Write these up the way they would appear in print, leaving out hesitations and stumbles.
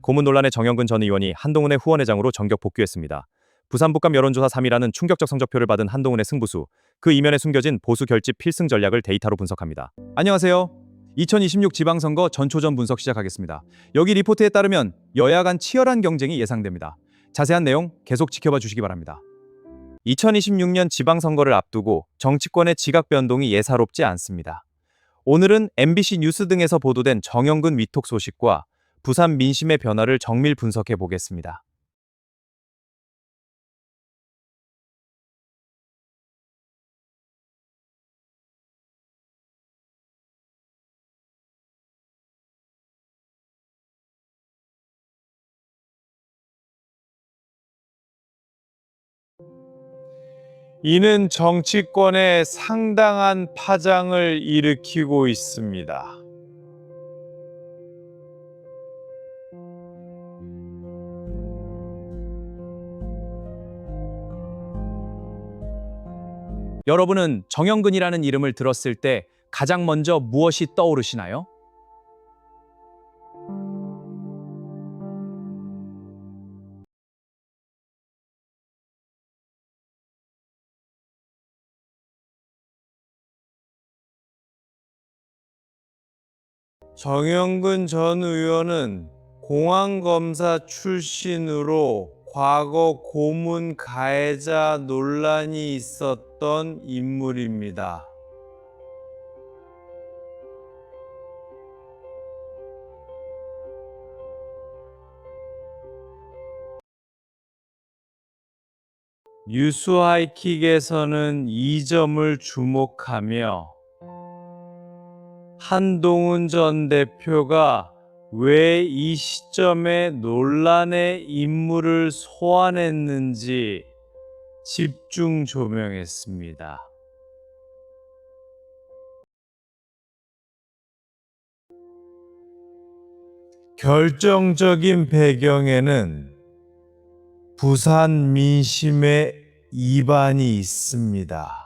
고문 논란의 정영근 전 의원이 한동훈의 후원회장으로 전격 복귀했습니다. 부산북감 여론조사 3위라는 충격적 성적표를 받은 한동훈의 승부수, 그 이면에 숨겨진 보수 결집 필승 전략을 데이터로 분석합니다. 안녕하세요. 2026 지방선거 전초전 분석 시작하겠습니다. 여기 리포트에 따르면 여야 간 치열한 경쟁이 예상됩니다. 자세한 내용 계속 지켜봐 주시기 바랍니다. 2026년 지방선거를 앞두고 정치권의 지각 변동이 예사롭지 않습니다. 오늘은 MBC 뉴스 등에서 보도된 정영근 위톡 소식과 부산 민심의 변화를 정밀 분석해 보겠습니다. 이는 정치권에 상당한 파장을 일으키고 있습니다. 여러분은 정영근이라는 이름을 들었을 때 가장 먼저 무엇이 떠오르시나요? 정영근 전 의원은 공안검사 출신으로 과거 고문 가해자 논란이 있었던 인물입니다. 뉴스하이킥에서는 이 점을 주목하며 한동훈 전 대표가 왜 이 시점에 논란의 인물을 소환했는지 집중 조명했습니다. 결정적인 배경에는 부산 민심의 이반이 있습니다.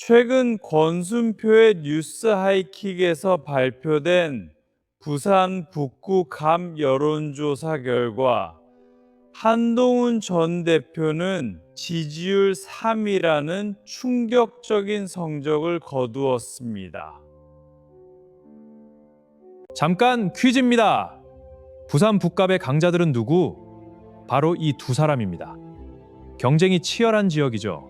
최근 권순표의 뉴스 하이킥에서 발표된 부산 북구 감 여론조사 결과 한동훈 전 대표는 지지율 3위라는 충격적인 성적을 거두었습니다. 잠깐 퀴즈입니다. 부산 북갑의 강자들은 누구? 바로 이 두 사람입니다. 경쟁이 치열한 지역이죠.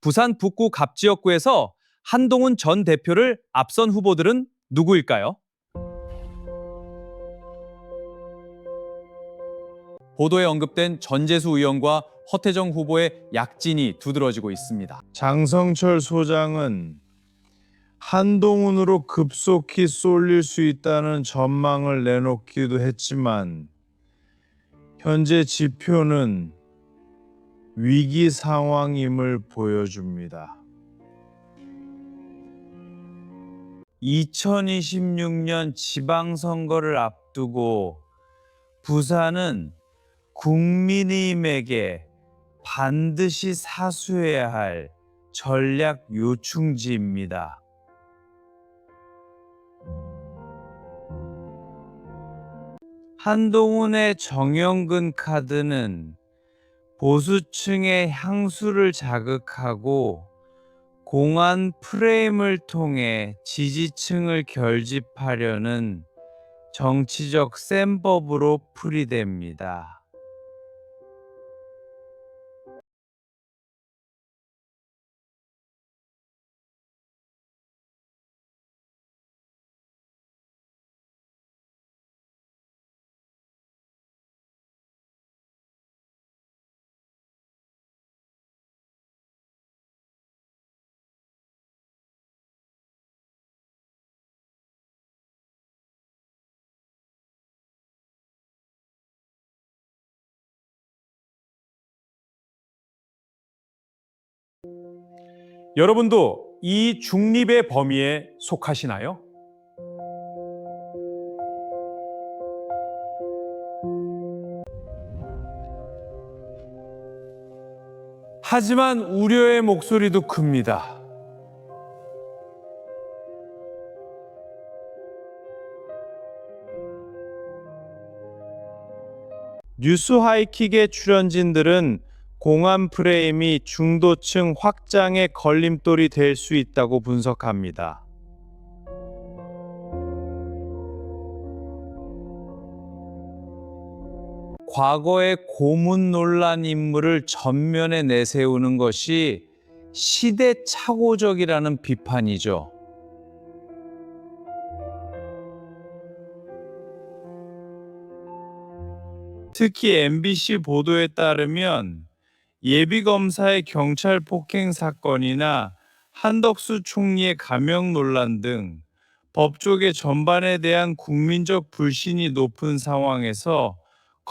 부산 북구 갑 지역구에서 한동훈 전 대표를 앞선 후보들은 누구일까요? 보도에 언급된 전재수 의원과 허태정 후보의 약진이 두드러지고 있습니다. 장성철 소장은 한동훈으로 급속히 쏠릴 수 있다는 전망을 내놓기도 했지만 현재 지표는 위기 상황임을 보여줍니다. 2026년 지방선거를 앞두고 부산은 국민의힘에게 반드시 사수해야 할 전략 요충지입니다. 한동훈의 정영근 카드는 보수층의 향수를 자극하고 공안 프레임을 통해 지지층을 결집하려는 정치적 셈법으로 풀이됩니다. 여러분도 이 중립의 범위에 속하시나요? 하지만 우려의 목소리도 큽니다. 뉴스 하이킥의 출연진들은 공안 프레임이 중도층 확장의 걸림돌이 될 수 있다고 분석합니다. 과거의 고문 논란 인물을 전면에 내세우는 것이 시대착오적이라는 비판이죠. 특히 MBC 보도에 따르면 예비검사의 경찰 폭행 사건이나 한덕수 총리의 감형 논란 등 법조계 전반에 대한 국민적 불신이 높은 상황에서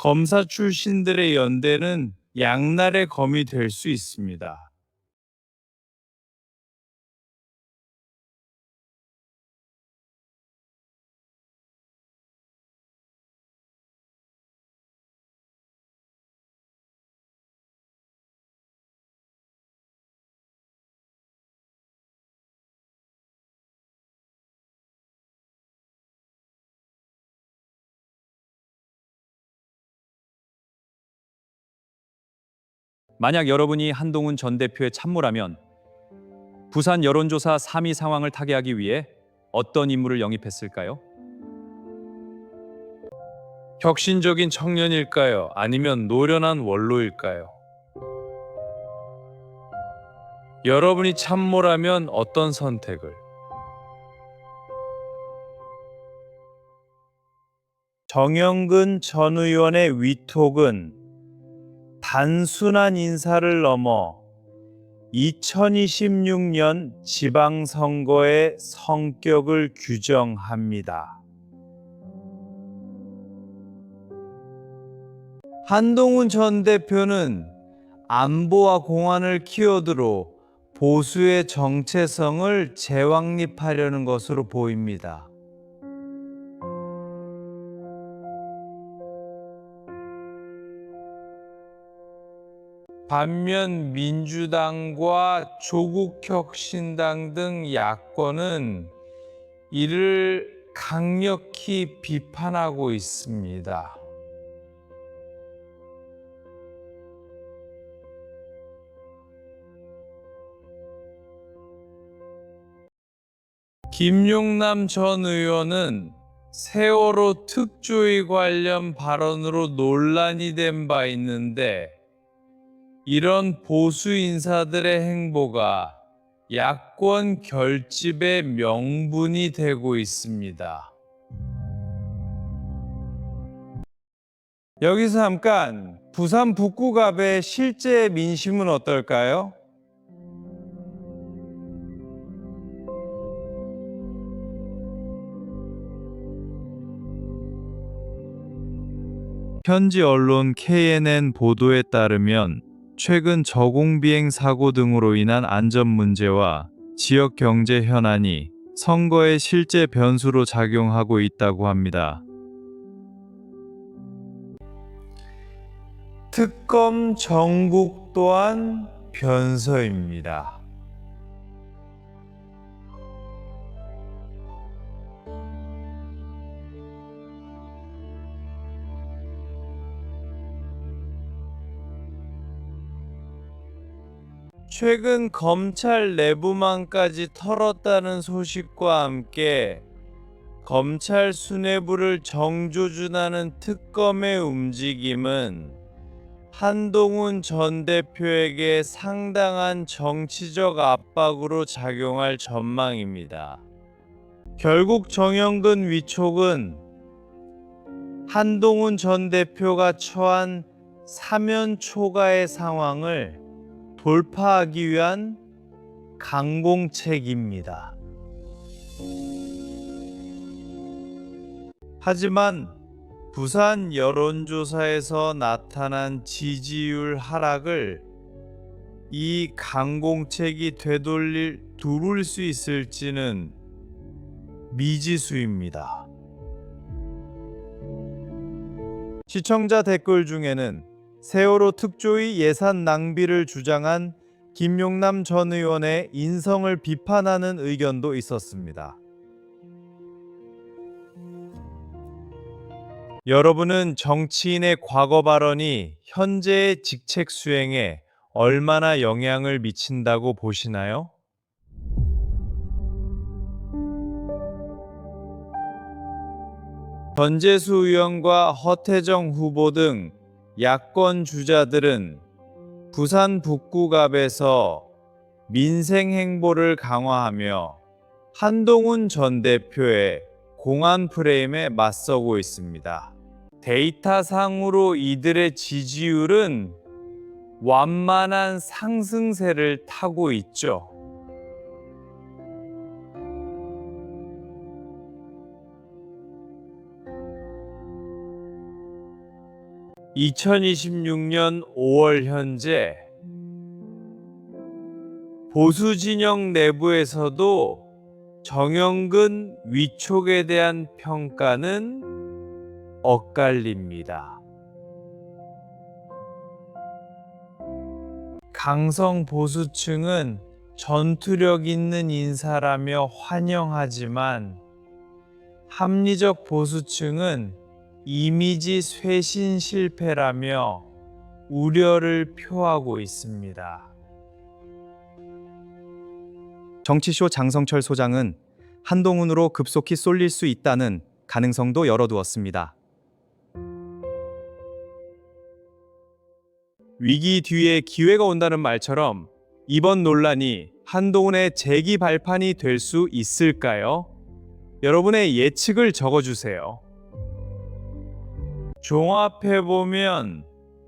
검사 출신들의 연대는 양날의 검이 될 수 있습니다. 만약 여러분이 한동훈 전 대표의 참모라면 부산 여론조사 3위 상황을 타개하기 위해 어떤 인물을 영입했을까요? 혁신적인 청년일까요? 아니면 노련한 원로일까요? 여러분이 참모라면 어떤 선택을? 정영근 전 의원의 위톡은 단순한 인사를 넘어 2026년 지방선거의 성격을 규정합니다. 한동훈 전 대표는 안보와 공안을 키워드로 보수의 정체성을 재확립하려는 것으로 보입니다. 반면 민주당과 조국혁신당 등 야권은 이를 강력히 비판하고 있습니다. 김용남 전 의원은 세월호 특조위 관련 발언으로 논란이 된 바 있는데 이런 보수 인사들의 행보가 야권 결집의 명분이 되고 있습니다. 여기서 잠깐 부산 북구갑의 실제 민심은 어떨까요? 현지 언론 KNN 보도에 따르면 최근 저공비행 사고 등으로 인한 안전 문제와 지역 경제 현안이 선거의 실제 변수로 작용하고 있다고 합니다. 특검 정국 또한 변서입니다. 최근 검찰 내부망까지 털었다는 소식과 함께 검찰 수뇌부를 정조준하는 특검의 움직임은 한동훈 전 대표에게 상당한 정치적 압박으로 작용할 전망입니다. 결국 정영근 위촉은 한동훈 전 대표가 처한 사면 초과의 상황을 돌파하기 위한 강공책입니다. 하지만 부산 여론조사에서 나타난 지지율 하락을 이 강공책이 두를 수 있을지는 미지수입니다. 시청자 댓글 중에는 세월호 특조위 예산 낭비를 주장한 김용남 전 의원의 인성을 비판하는 의견도 있었습니다. 여러분은 정치인의 과거 발언이 현재의 직책 수행에 얼마나 영향을 미친다고 보시나요? 전재수 의원과 허태정 후보 등 야권 주자들은 부산 북구갑에서 민생 행보를 강화하며 한동훈 전 대표의 공안 프레임에 맞서고 있습니다. 데이터상으로 이들의 지지율은 완만한 상승세를 타고 있죠. (2026년 5월) 현재 보수 진영 내부에서도 정영근 위촉에 대한 평가는 엇갈립니다. 강성 보수층은 전투력 있는 인사라며 환영하지만 합리적 보수층은 이미지 쇄신 실패라며 우려를 표하고 있습니다. 정치쇼 장성철 소장은 한동훈으로 급속히 쏠릴 수 있다는 가능성도 열어두었습니다. 위기 뒤에 기회가 온다는 말처럼 이번 논란이 한동훈의 재기 발판이 될 수 있을까요? 여러분의 예측을 적어주세요. 종합해보면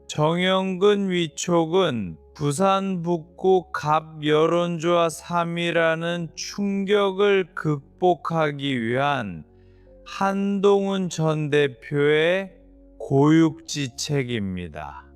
정영근 위촉은 부산 북구 갑 여론조사 3위라는 충격을 극복하기 위한 한동훈 전 대표의 고육지책입니다.